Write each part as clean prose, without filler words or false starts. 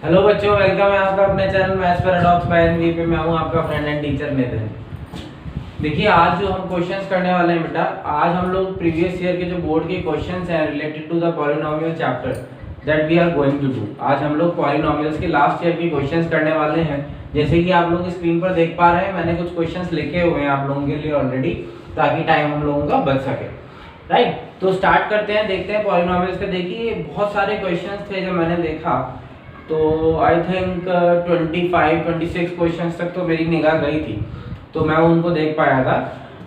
Hello बच्चों, welcome है आपका अपने channel maths paradox by NV पे। मैं हूं आपका फ्रेंड एंड टीचर नितिन। देखिए, आज जो हम क्वेश्चंस करने वाले हैं बेटा, आज हम लोग प्रीवियस ईयर के जो बोर्ड के क्वेश्चंस हैं related to the polynomial chapter that we are going to do. आज हम लोग पॉलिनोमियल्स के लास्ट ईयर के क्वेश्चंस करने वाले हैं। जैसे कि आप लोग स्क्रीन पर देख पा रहे हैं, मैंने कुछ क्वेश्चंस लिखे हुए हैं आप लोगों के लिए ऑलरेडी, ताकि टाइम हम लोगों का बच सके। राइट, तो स्टार्ट करते हैं, देखते हैं पॉलिनोमियल्स के। देखिए, बहुत सारे क्वेश्चंस थे जब मैंने देखा तो आई थिंक 25-26 क्वेश्चंस तक तो मेरी निगाह गई थी, तो मैं उनको देख पाया था।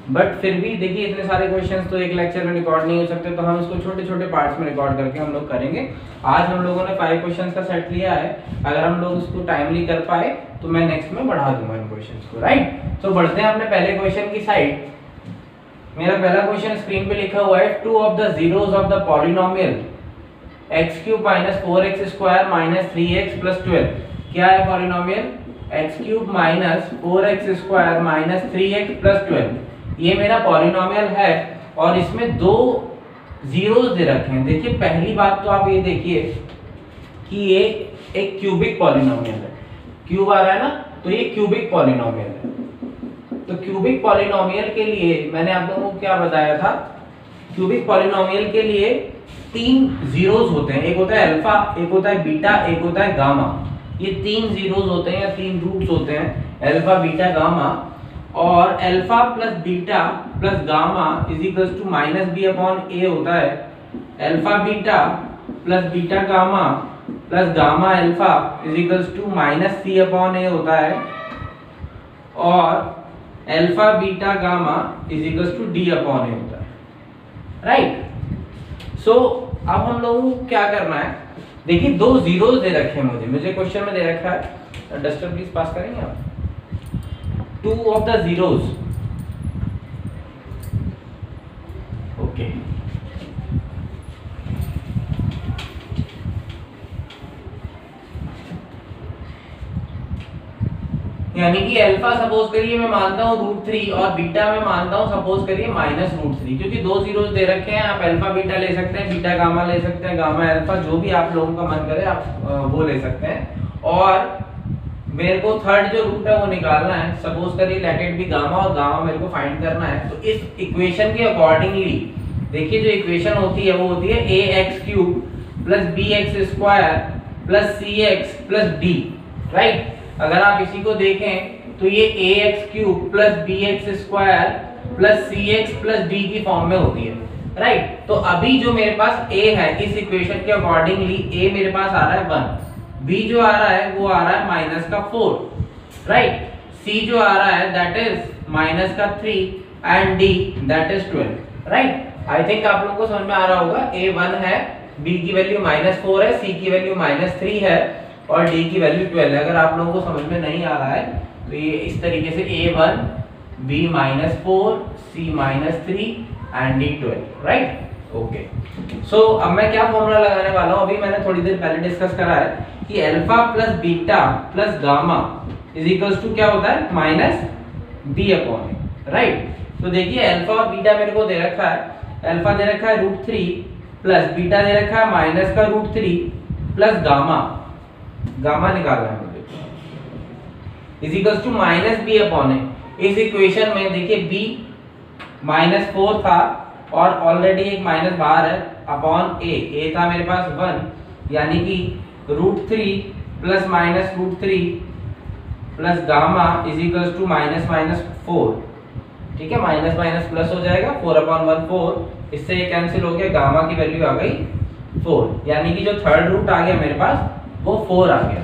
बट फिर भी देखिए, इतने सारे क्वेश्चंस तो एक लेक्चर में रिकॉर्ड नहीं हो सकते, तो हम इसको छोटे छोटे पार्ट्स में रिकॉर्ड करके हम लोग करेंगे। आज हम लोगों ने 5 क्वेश्चंस का सेट लिया है। अगर हम लोग उसको टाइमली कर पाए तो मैं नेक्स्ट में बढ़ा दूंगा इन क्वेश्चंस को। राइट, तो बढ़ते हैं अपने पहले क्वेश्चन की साइड। मेरा पहला क्वेश्चन स्क्रीन पे लिखा हुआ है, 2 of the zeros of the polynomial x cube minus 4x square minus 3x plus 12। क्या है polynomial? x cube minus 4x square minus 3x plus 12। ये मेरा पॉलिनोमियल है और इसमें दो जीरोस दे रखे हैं। देखिए, पहली बात तो आप ये देखिए कि ये एक क्यूबिक पॉलिनोमियल है। क्यूब आ रहा है ना, तो ये क्यूबिक पॉलिनोमियल है। तो क्यूबिक पॉलिनोमियल के लिए मैंने आप लोगों को क्या बताया था? क्यूबिक पॉलिनोमियल के लिए 3 जीरोस होते हैं। एक होता है अल्फा, एक होता है बीटा, एक होता है गामा। ये 3 जीरोस होते हैं या 3 रूट्स होते हैं, अल्फा बीटा गामा। और alpha plus beta plus gamma is equal to minus B upon A होता है। Alpha beta plus beta gamma plus gamma alpha is equal to minus C upon A होता है। और alpha beta gamma is equal to D upon A होता है। Right, सो अब हम लोगों को क्या करना है? देखिए, 2 जीरोस दे रखे हैं मुझे क्वेश्चन में दे रखा है। डस्टर प्लीज पास करेंगे आप। 2 ऑफ द जीरोस, ओके। यानी कि अल्फा सपोज करिए मैं मानता हूँ √3 और बीटा मैं मानता हूँ सपोज करिए -√3, क्योंकि 2 जीरोस दे रखे हैं। आप अल्फा बीटा ले सकते हैं, बीटा गामा ले सकते हैं, गामा अल्फा, जो भी आप लोगों का मन करे आप वो ले सकते हैं। और मेरे को थर्ड जो रूट है वो निकालना है। सपोज करिए लेट इट बी गामा, और गामा मेरे को फाइंड करना है। तो इस इक्वेशन के अकॉर्डिंगली देखिए, जो इक्वेशन होती है वो होती है ax³ plus bx² plus cx plus d। Right, अगर आप इसी को देखें तो ये ax³ plus bx² plus cx plus d की फॉर्म में होती है। राइट, तो अभी जो मेरे पास a है, इस इक्वेशन के अकॉर्डिंगली a मेरे पास आ रहा है 1, b जो आ रहा है वो आ रहा है -4। राइट, c जो आ रहा है that is -3 and d that is 12। Right, I think आप लोगों को समझ में आ रहा होगा। a 1 है, b की वैल्यू -4 है, c की वैल्यू -3 है और d की वैल्यू 12 है। अगर आप लोगों को समझ में नहीं आ रहा है तो ये इस तरीके से a1 b -4 c -3 and d 12। Right, okay. So अब मैं क्या फॉर्मूला लगाने वाला हूँ? अभी मैंने थोड़ी देर पहले डिस्कस करा है कि alpha plus beta plus gamma is equals to क्या होता है? -b अपॉन ए। राइट, तो देखिए, अल्फा और बीटा मेरे को दे रखा है। अल्फा दे रखा है √3 प्लस बीटा दे रखा है -√3 प्लस गामा, गामा निकालना है मुझे, is equals to -b upon A. इस इक्वेशन में देखिए b -4 था और ऑलरेडी एक माइनस बाहर है, अपॉन a था मेरे पास 1, यानी कि √3 plus -√3 plus gamma is equals to -4। ठीक है, माइनस माइनस प्लस हो जाएगा, 4/1 4। इससे ये कैंसिल हो गया, गामा की वैल्यू आ गई 4, यानी कि जो थर्ड रूट आ गया मेरे पास वो 4 आ गया।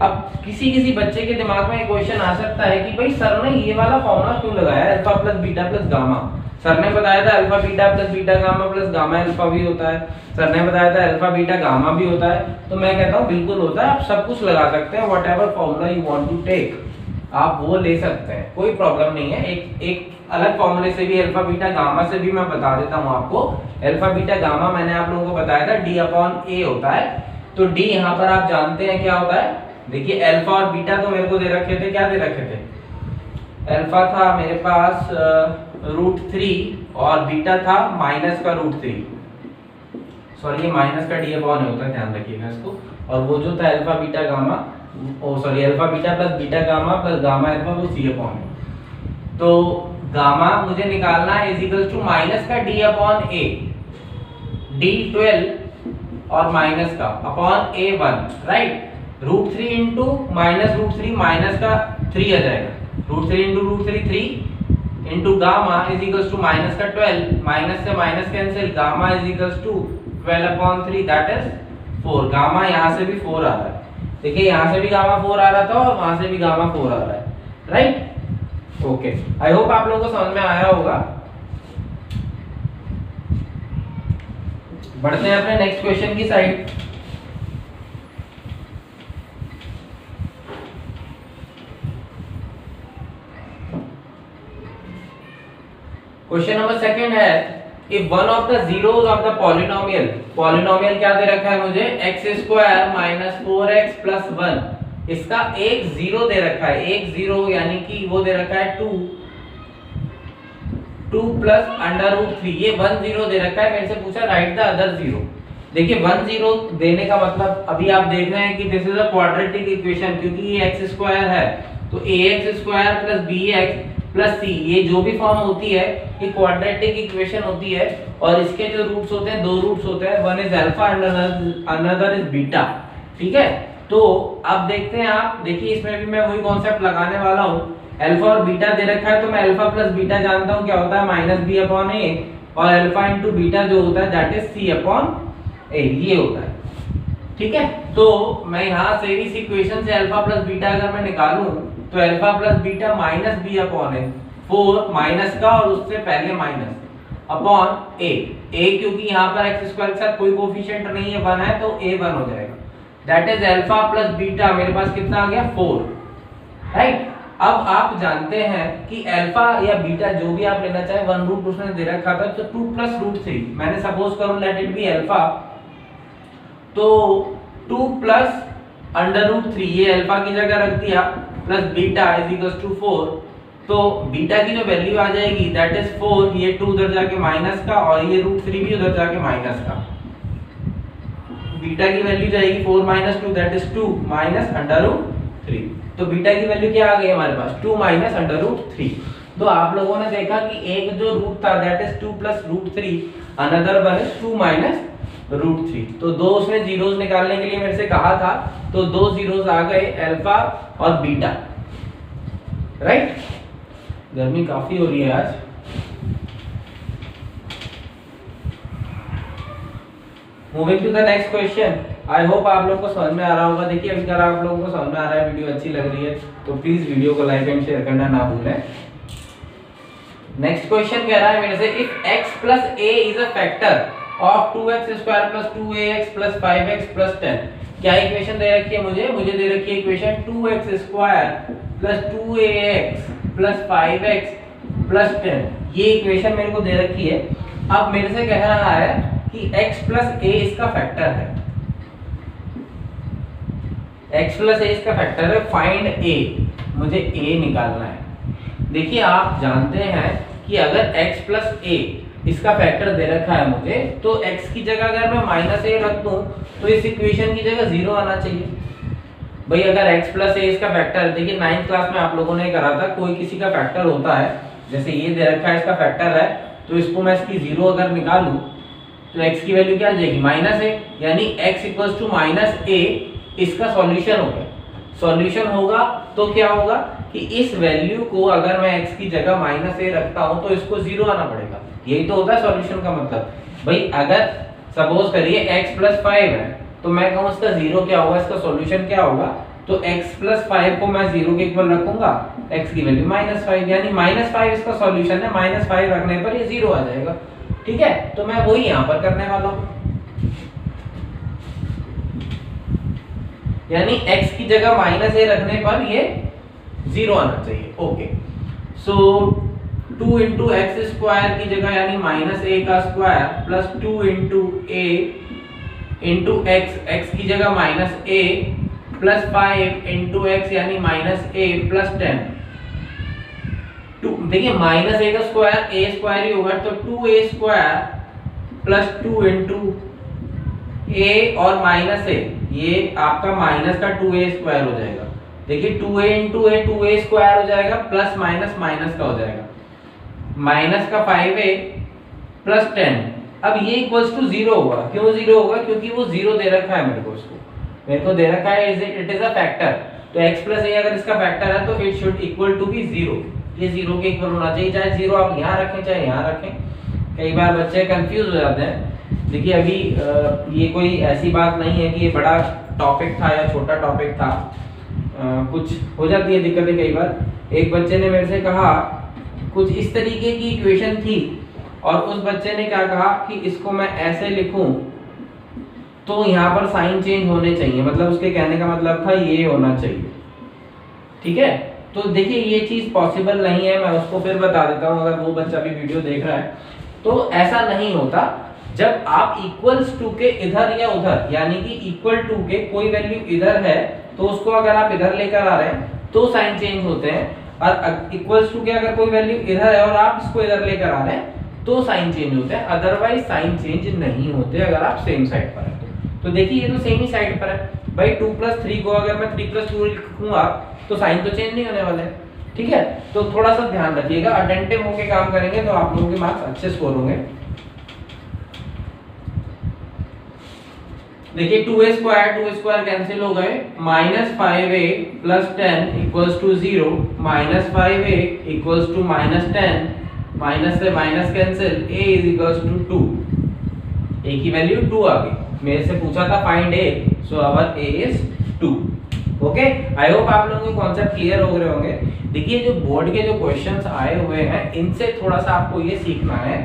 अब किसी बच्चे के दिमाग में एक क्वेश्चन आ सकता है कि भाई सर ने ये वाला फॉर्मूला क्यों लगाया, alpha plus beta plus gamma? Sir ने बताया था alpha beta plus beta gamma plus gamma alpha भी होता है। सर ने बताया था अल्फा बीटा गामा भी होता है। तो मैं कहता हूँ बिल्कुल होता है, आप सब कुछ लगा सकते हैं। Whatever formula you want to take आप वो ले सकते हैं, कोई प्रॉब्लम नहीं है। एक अलग फॉर्मूले से भी, अल्फा बीटा गामा से भी मैं बता देता हूँ आपको। अल्फा बीटा गामा मैंने आप लोगों को बताया था d अपॉन a होता है। तो d यहाँ पर आप जानते हैं क्या होता है। देखिए, अल्फा और बीटा तो मेरे को दे रखे थे, क्या दे रखे थे? अल्फा था मेरे पास √3 और बीटा था -√3। सॉरी, ये माइनस का डी अपॉन होता है, ध्यान रखिएगा इसको। और वो जो था alpha beta gamma, alpha beta plus beta gamma plus gamma alpha, वो c अपॉन ए। तो गामा मुझे निकालना है इज इक्वल टू माइनस का d अपॉन ए, d12 और माइनस का upon a1, right. √3 into -√3 minus का 3 आ जाएगा, √3 into √3 3 into gamma is equal to minus का 12, माइनस से minus cancel, gamma is equal to 12 upon 3 that is 4। Gamma यहाँ से भी 4 आ रहा है, देखिए यहाँ से भी गामा 4 आ रहा था और वहां से भी गामा 4 आ रहा है, राइट। ओके, आई होप आप लोगों को समझ में आया होगा। बढ़ते हैं अपने नेक्स्ट क्वेश्चन की साइड। क्वेश्चन नंबर सेकंड है, if one of the zeros of the polynomial, polynomial क्या दे रखा है मुझे, x² - 4x + 1, इसका एक जीरो दे रखा है, एक जीरो यानी कि वो दे रखा है 2 प्लस √3, ये 1 0 दे रखा है। मेरे से पूछा राइट द अदर जीरो। देखिए 1 0 देने का मतलब अभी आप देख रहे हैं कि this is a quadratic equation, क्योंकि ये x² है तो ax² + bx + c, ये जो भी फॉर्म होती है ये क्वाड्रेटिक इक्वेशन होती है, और इसके जो रूट्स होते हैं, दो रूट्स होते हैं, one is alpha and another is beta, ठीक है। तो अब देखते हैं, आप देखिए इसमें भी मैं वही कॉन्सेप्ट लगाने वाला हूँ। अल्फा और बीटा दे रखा है तो मैं अल्फा प्लस बीटा जानता हूँ क्या होता है, -b अपॉन a, और अल्फा इंटू बीटा जो होता है that is c upon a, ये होता है, ठीक है। तो मैं यहाँ से इस इक्वेशन से अल्फा प्लस बीटा अगर मैं निकालूं तो alpha plus beta -b upon a, 4 minus का और उससे पहले माइनस अपॉन a, क्योंकि यहाँ पर x² के साथ कोई कोफिशिएंट नहीं है, 1 है तो a 1 हो जाएगा, that is alpha plus beta, मेरे पास कितना आ गया 4, राइट। अब आप जानते हैं कि अल्फा या बीटा जो भी आप लेना चाहे, 1 रूट उसने दे रखा था, तो 2 + √3 मैंने सपोज करूं लेट इट बी अल्फा, तो 2 + √3 ये अल्फा की जगह रख दिया, plus beta is equal to 4, तो बीटा की जो वैल्यू आ जाएगी दैट इज 4, ये 2 उधर जाके माइनस का और ये √3 भी उधर जाके माइनस का, बीटा की वैल्यू जाएगी 4 - 2 दैट इज 2 -√3, तो बीटा की वैल्यू क्या आ गई हमारे पास 2 -√3। तो आप लोगों ने देखा कि एक जो रूट था that is 2 + √3, another one is 2 -√3, तो दो उसने जीरोस निकालने के लिए मेरे से कहा था, तो दो जीरोस आ गए अल्फा और बीटा, राइट। गर्मी काफी हो रही है आज। Moving to the next question, I hope आप लोग को समझ में आ रहा होगा। देखिए अगर आप लोगों को समझ में आ रहा है, वीडियो अच्छी लग रही है तो प्लीज वीडियो को लाइक एंड शेयर करना ना भूलें। नेक्स्ट क्वेश्चन कह रहा है मेरे से, if x + a is a factor of 2x² + 2ax + 5x + 10, क्या इक्वेशन दे रखी है मुझे दे रखी है इक्वेशन 2x² + 2ax + 5x + 10, ये इक्वेशन मेरे को दे रखी है। अब मेरे से कह रहा है कि x + a इसका फैक्टर है, x + a इसका फैक्टर है, फाइंड a, मुझे a निकालना है। देखिए आप जानते हैं कि अगर x + a इसका फैक्टर दे रखा है मुझे, तो x की जगह अगर मैं -a रख दूं तो इस इक्वेशन की जगह 0 आना चाहिए। भाई अगर x + a इसका फैक्टर, देखिए 9th क्लास में आप लोगों ने करा था, कोई किसी का फैक्टर होता है, जैसे ये दे रखा है इसका फैक्टर है, तो इसको मैं इसकी 0 अगर निकालूं तो x की वैल्यू क्या आ जाएगी -a, यानी x = -a इसका सॉल्यूशन हो गया। सॉल्यूशन होगा तो क्या होगा कि इस वैल्यू को अगर मैं x की जगह -a रखता हूं तो इसको 0 आना पड़ेगा, यही तो होता है सॉल्यूशन का मतलब। भाई अगर सपोज करिए x + 5 है तो मैं कहूं इसका 0 क्या होगा, इसका सॉल्यूशन क्या होगा, तो x + 5 को मैं 0 के इक्वल रखूंगा, x की वैल्यू -5, यानी -5 इसका सॉल्यूशन है, -5 रखने पर ये 0 आ जाएगा, ठीक है। तो मैं वही यहां पर करने वाला हूं, यानी x की जगह -a रखने पर ये 0 आना चाहिए। ओके, सो 2 × x² की जगह यानी -a का स्क्वायर प्लस 2 × a × x की जगह -a प्लस 5 × x यानी -a प्लस 10। देखिए -a का स्क्वायर a स्क्वायर ही होगा, तो 2a² प्लस 2 × a और माइनस a, ये आपका माइनस का 2a स्क्वायर हो जाएगा। देखिए 2a into a 2a square हो जाएगा, प्लस माइनस माइनस का हो जाएगा, माइनस का 5a प्लस 10। अब ये इक्वल्स टू 0 होगा। क्यों 0 होगा? क्योंकि वो 0 दे रखा है मेरे को, इसको मेरे को दे रखा है इट इज अ फैक्टर। तो x प्लस a अगर इसका फैक्टर है तो it should equal to be 0। ये 0 के इक्वल होना चाहिए, चाहे 0 आप यहाँ रखें चाहे यहाँ रखें। कई बार बच्चे कंफ्यूज हो जाते हैं। देखिए अभी ये कोई ऐसी बात नहीं है कि ये बड़ा टॉपिक था या छोटा टॉपिक था, कुछ हो जाती है दिक्कतें कई बार। एक बच्चे ने मेरे से कहा कुछ इस तरीके की इक्वेशन थी और उस बच्चे ने क्या कहा कि इसको मैं ऐसे लिखूं तो यहाँ पर साइन चेंज होने चाहिए, मतलब उसके कहने का मतलब था ये होना चाहिए। ठीक है, तो देखिए ये चीज पॉसिबल नहीं है। मैं उसको फिर बता देता हूँ, अगर वो बच्चा भी वीडियो देख रहा है तो ऐसा नहीं होता। जब आप इक्वल्स टू के इधर या उधर, यानी कि इक्वल टू के कोई वैल्यू इधर है तो उसको अगर आप इधर लेकर आ रहे हैं तो साइन चेंज होते हैं, और इक्वल्स टू के अगर कोई वैल्यू इधर है और आप इसको इधर लेकर आ रहे हैं तो साइन चेंज होते हैं, अदरवाइज साइन चेंज नहीं होते अगर आप सेम साइड पर है। तो देखिए ये तो सेम ही साइड पर है भाई। 2 + 3 को अगर मैं 3 + 2 लिखूंगा तो साइन तो चेंज नहीं होने वाले हैं। ठीक है, तो थोड़ा सा ध्यान रखिएगा, अटेंटिव होके काम करेंगे तो आप लोगों के मार्क्स अच्छे स्कोर होंगे। देखिए 2a स्क्वायर कैंसिल हो गए, -5a + 10 = 0, -5a = -10, माइनस से माइनस कैंसिल, a = 2, a की वैल्यू 2 आ गई। मेरे से पूछा था find a, so our a is 2। Okay, I hope आप लोगों को कॉन्सेप्ट क्लियर हो गए होंगे। देखिए जो बोर्ड के जो क्वेश्चंस आए हुए हैं इनसे थोड़ा सा आपको ये सीखना है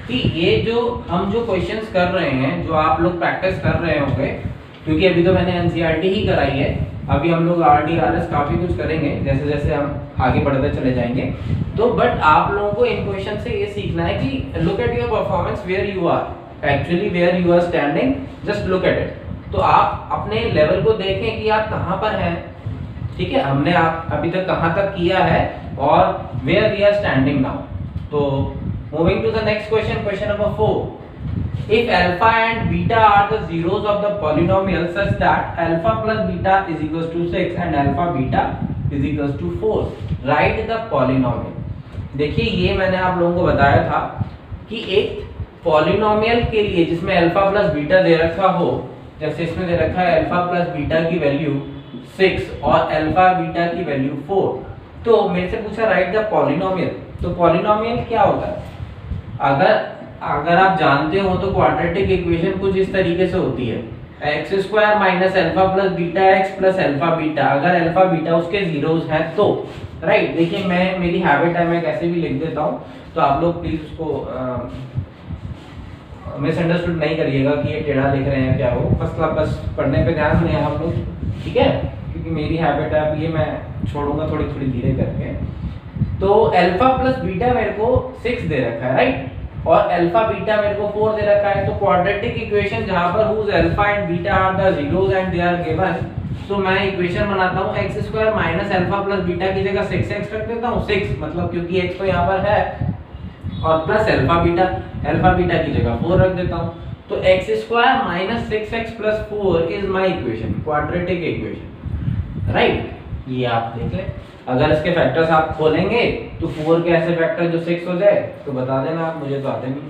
कि ये जो हम जो क्वेश्चंस कर रहे हैं, जो आप लोग प्रैक्टिस कर रहे होंगे, क्योंकि अभी तो मैंने एनसीईआरटी ही कराई है, अभी हम लोग आरडी आरएस काफी कुछ करेंगे जैसे जैसे हम आगे बढ़ते चले जाएंगे। तो बट आप लोगों को इन क्वेश्चन से ये सीखना है कि look at your performance where you are, actually where you are standing, just look at it. तो आप अपने लेवल को देखें कि आप कहां पर हैं। ठीक है, हमने आप अभी तक कहां तक किया है और where we are standing now. तो moving to the next question, question number 4। If alpha and beta are the zeros of the polynomial such that alpha plus beta is equals to 6 and alpha beta is equals to 4, write the polynomial। देखिए ये मैंने आप लोगों को बताया था कि एक पॉलिनोमियल के लिए जिसमें अल्फा प्लस बीटा दे रखा हो, जैसे इसमें दे रखा है अल्फा प्लस बीटा की वैल्यू 6 और अल्फा बीटा की वैल्यू 4, तो मेरे से पूछा राइट द पॉलिनोमियल। तो पॉलिनोमियल क्या होता है? अगर आप जानते हो तो क्वाड्रेटिक इक्वेशन कुछ इस तरीके से होती है, x² - alpha plus beta x plus alpha beta, अगर अल्फा बीटा उसके जीरोस हैं तो राइट। देखिए मैं मेरी हैबिट है, मैं कैसे भी लिख देता हूँ, तो आप लोग प्लीज उसको मिसअंडरस्टूड नहीं करिएगा कि ये टेढ़ा लिख रहे हैं क्या हो, बस पढ़ने पे ध्यान दें हम लोग। ठीक है, क्योंकि मेरी हैबिट है, अब ये मैं छोड़ूंगा थोड़ी थोड़ी धीरे करके। तो अल्फा प्लस बीटा मेरे को 6 दे रखा है राइट, और अल्फा बीटा मेरे को 4 दे रखा है। तो क्वाड्रेटिक इक्वेशन जहां पर whose alpha and beta are the zeros and they are given, तो मैं इक्वेशन बनाता हूं x² - अल्फा प्लस बीटा की जगह 6x रख देता हूं। 6 मतलब क्योंकि x तो यहां पर है, और प्लस अल्फा बीटा की जगह 4 रख देता हूं। तो x² - 6x + 4 is my equation, quadratic equation right. ये आप देख लें, अगर इसके फैक्टर्स आप खोलेंगे तो 4 के ऐसे फैक्टर जो 6 हो जाए तो बता देना आप, मुझे तो आते नहीं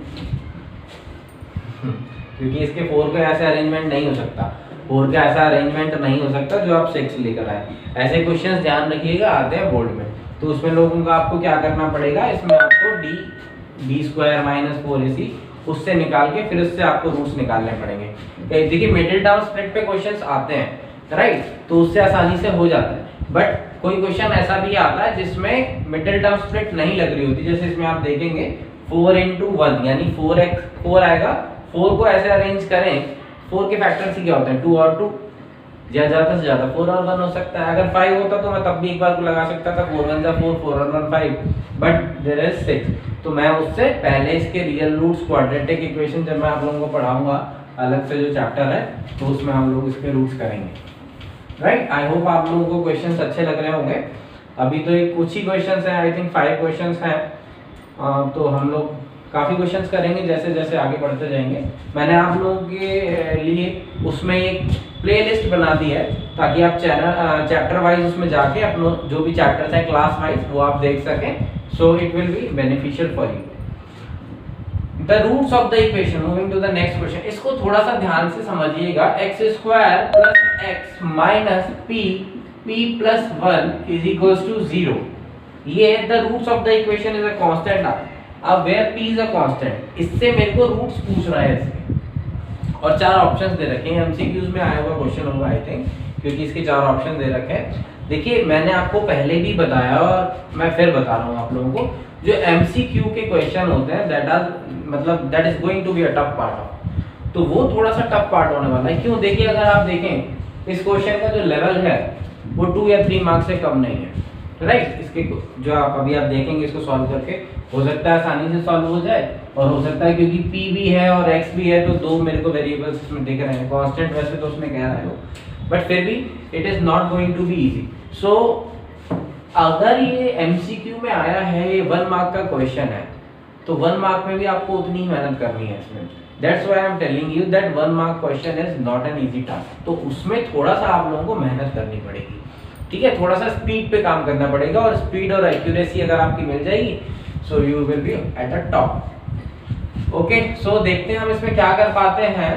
क्योंकि इसके 4 का ऐसा अरेंजमेंट नहीं हो सकता, 4 का ऐसा अरेंजमेंट नहीं हो सकता जो आप 6 लेकर आए। ऐसे क्वेश्चंस ध्यान रखिएगा आते हैं बोर्ड में, तो उसमें लोगों को आपको क्या करना पड़ेगा, इसमें आपको d² - 4ac उससे निकाल के फिर उससे आपको रूट्स निकालने पड़ेंगे। देखिए मिडिल टर्म स्प्लिट पे क्वेश्चंस आते हैं राइट, तो उससे आसानी से हो जाता है। बट कोई क्वेश्चन ऐसा भी आता है जिसमें मिडिल टर्म स्प्लिट नहीं लग रही होती, जैसे इसमें आप देखेंगे 4 × 1 यानी 4 आएगा। 4 को ऐसे अरेंज करें, 4 के फैक्टर्स ही क्या होते हैं 2 और 2, ज्यादा से ज्यादा 4 और 1 हो सकता है। अगर 5 होता तो मैं तब भी एक बार को लगा सकता था 4 × 1 = 4, 4 और 1 5, बट देयर इज 6। तो मैं उससे पहले इसके रियल रूट्स, क्वाड्रेटिक इक्वेशन जब मैं आप लोगों को पढ़ाऊंगा अलग से जो चैप्टर है, तो उसमें हम लोग इसके रूट्स करेंगे राइट। आई होप आप लोगों को क्वेश्चंस अच्छे लग रहे होंगे। अभी तो एक कुछ ही क्वेश्चंस हैं, आई थिंक 5 क्वेश्चंस हैं, तो हम लोग काफ़ी क्वेश्चंस करेंगे जैसे जैसे आगे बढ़ते जाएंगे। मैंने आप लोगों के लिए उसमें एक प्लेलिस्ट बना दी है ताकि आप चैप्टर वाइज उसमें जाके अपना जो भी चैप्टर्स हैं क्लास वाइज वो आप देख सकें। So it will be beneficial for you. The roots of the equation, moving to the next question. इसको थोड़ा सा ध्यान से समझिएगा। X square plus X minus P P plus 1 is equals to 0। ये the roots of the equation is a constant. अब where p is a constant, इससे मेरे को रूट्स पूछ रहा है इसके, और 4 ऑप्शंस दे रखे हैं। एमसीक्यूज में आया हुआ क्वेश्चन होगा आई थिंक, क्योंकि इसके 4 ऑप्शन दे रखे हैं। देखिए मैंने आपको पहले भी बताया और मैं फिर बता रहा हूँ आप लोगों को, जो एमसीक्यू के क्वेश्चन होते हैं that is going to be a tough part of, तो वो थोड़ा सा टफ पार्ट होने वाला है। क्यों? देखिए अगर आप देखें इस क्वेश्चन का जो लेवल है वो 2 या 3 मार्क्स से कम नहीं है, राइट। इसके जो आप देखेंगे इसको सॉल्व करके, हो सकता है आसानी से सॉल्व हो जाए, और हो सकता है क्योंकि p भी है और x भी है तो 2 मेरे को वेरिएबल्स इसमें दिख रहे हैं। कांस्टेंट वैसे तो उसमें कह रहे हो, बट फिर भी it is not going to be easy. So अगर ये एमसीक्यू में आया है, ये 1 मार्क का क्वेश्चन है, तो 1 मार्क में भी आपको उतनी ही मेहनत करनी है इसमें। That's why I am telling you that 1 mark question is not an easy task. तो उसमें थोड़ा सा आप लोगों को मेहनत करनी पड़ेगी, ठीक है। थोड़ा सा स्पीड पे काम करना पड़ेगा, और स्पीड और एक्यूरेसी अगर आपकी मिल जाएगी so you will be at the top. Okay, so देखते हैं हम इसमें क्या कर पाते हैं।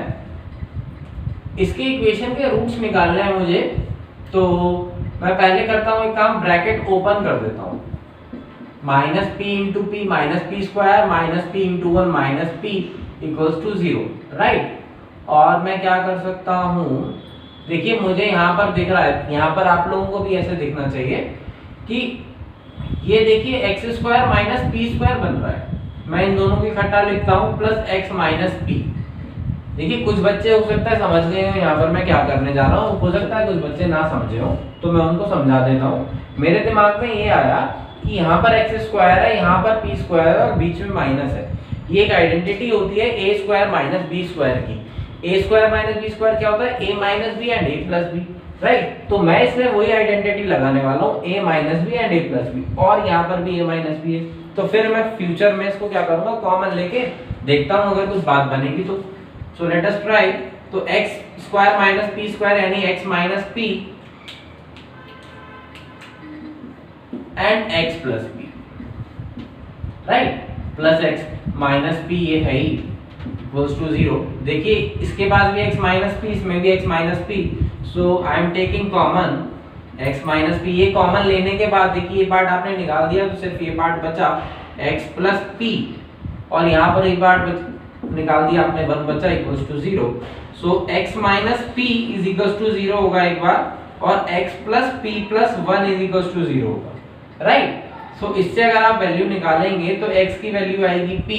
इसके इक्वेशन के रूट्स निकालने हैं मुझे, तो मैं पहले करता हूँ एक काम, ब्रैकेट ओपन कर देता हूँ। Minus p into p minus P square minus p into 1 minus p equals to 0, right. और मैं क्या कर सकता हूँ, देखिए मुझे यहाँ पर दिख रहा है, यहाँ पर आप लोगों को भी ऐसे दिखना चाहिए कि ये देखिए x square minus P square बन रहा है। मैं इन दोनों की इकट्ठा लिखता हूँ प्लस एक्स माइनस पी। देखिए कुछ बच्चे हो सकता है समझ गए हो यहाँ पर मैं क्या करने जा रहा हूँ, हो सकता है कुछ बच्चे ना समझे हो, तो मैं उनको समझा देता हूँ। मेरे दिमाग में ये आया कि यहाँ पर एक्स स्क्वायर है, यहाँ पर पी स्क्वायर है और बीच में माइनस है। ये एक आइडेंटिटी होती है A square minus B square की। A square minus B square क्या होता है? A minus B and A plus B, right. तो मैं इसमें वही आइडेंटिटी लगाने वाला हूँ, A minus B and A plus B, और यहाँ पर भी ए माइनस बी है। तो फिर मैं फ्यूचर में इसको क्या करूंगा, कॉमन लेके देखता हूँ अगर कुछ बात बनेगी तो। So let us try. तो X square minus P square यानी X minus P and X plus P, right, plus X minus P ये है ही इक्वल्स टू 0। देखिए इसके पास भी x माइनस पी, इसमें भी x minus P, so I am taking common x minus P. ये common लेने के बाद देखिए ये पार्ट आपने निकाल दिया तो सिर्फ ये पार्ट बचा x प्लस पी, और यहाँ पर एक पार्ट निकाल दिया आपने 1 बचा equals to 0। So x minus p is equals to 0 होगा एक बार, और x plus p plus 1 is equals to 0 होगा, राइट। सो इससे अगर आप वैल्यू निकालेंगे तो x की वैल्यू आएगी p,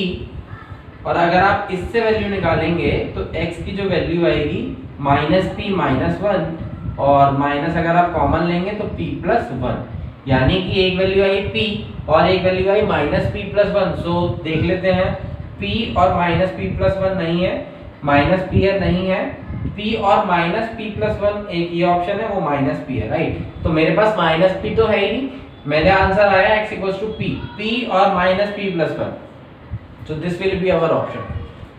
और अगर आप इससे वैल्यू निकालेंगे तो x की जो वैल्यू आएगी माइनस पी माइनस 1, और माइनस अगर आप कॉमन लेंगे तो p प्लस 1, यानी कि एक वैल्यू आई p और एक वैल्यू आई माइनस पी प्लस 1। सो देख लेते हैं, p और माइनस पी प्लस 1 नहीं है, माइनस p है नहीं है, p और माइनस पी प्लस 1 एक ये ऑप्शन है, वो माइनस p है, राइट। तो मेरे पास माइनस p तो है ही नहीं, मेरे आंसर आया x इक्वल्स टू p और minus p plus 1। So this will be our option,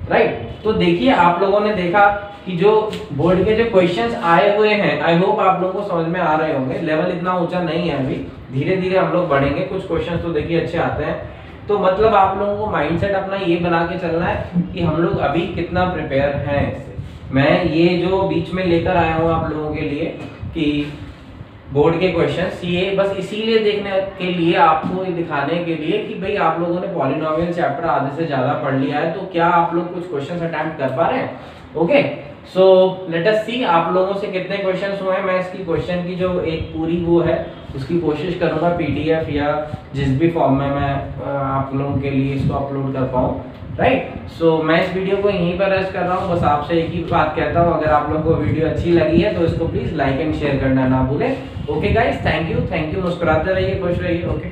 right? तो देखिए आप लोगों ने देखा कि जो बोर्ड के जो क्वेश्चंस आए हुए हैं, आई होप आप लोगों को समझ में आ रहे होंगे। लेवल इतना ऊंचा नहीं है अभी, धीरे धीरे हम लोग बढ़ेंगे। कुछ क्वेश्चंस तो देखिए अच्छे आते हैं, तो मतलब आप लोगों को माइंडसेट अपना ये बना के चलना है कि हम लोग अभी कितना प्रिपेयर हैं इससे। मैं ये जो बीच में लेकर आया हूँ आप लोगों के लिए कि बोर्ड के क्वेश्चंस, ये बस इसीलिए देखने के लिए, आपको दिखाने के लिए कि भाई आप लोगों ने पॉलिनोमियल चैप्टर आधे से ज़्यादा पढ़ लिया है, तो क्या आप लोग कुछ क्वेश्चंस अटेम्प्ट कर पा रहे हैं। ओके, सो लेट अस सी आप लोगों से कितने क्वेश्चंस हुए हैं। मैं इसकी क्वेश्चन की जो एक पूरी वो है उसकी कोशिश करूँगा PDF या जिस भी फॉर्म में मैं आप लोगों के लिए इसको अपलोड कर पाऊँ, राइट। सो मैं इस वीडियो को यहीं पर रेस्ट कर रहा हूँ। बस आपसे एक ही बात कहता हूँ, अगर आप लोगों को वीडियो अच्छी लगी है तो इसको प्लीज़ लाइक एंड शेयर करना ना भूलें। Okay guys, thank you. मुस्कुराते रहिए, खुश रहिए। ओके।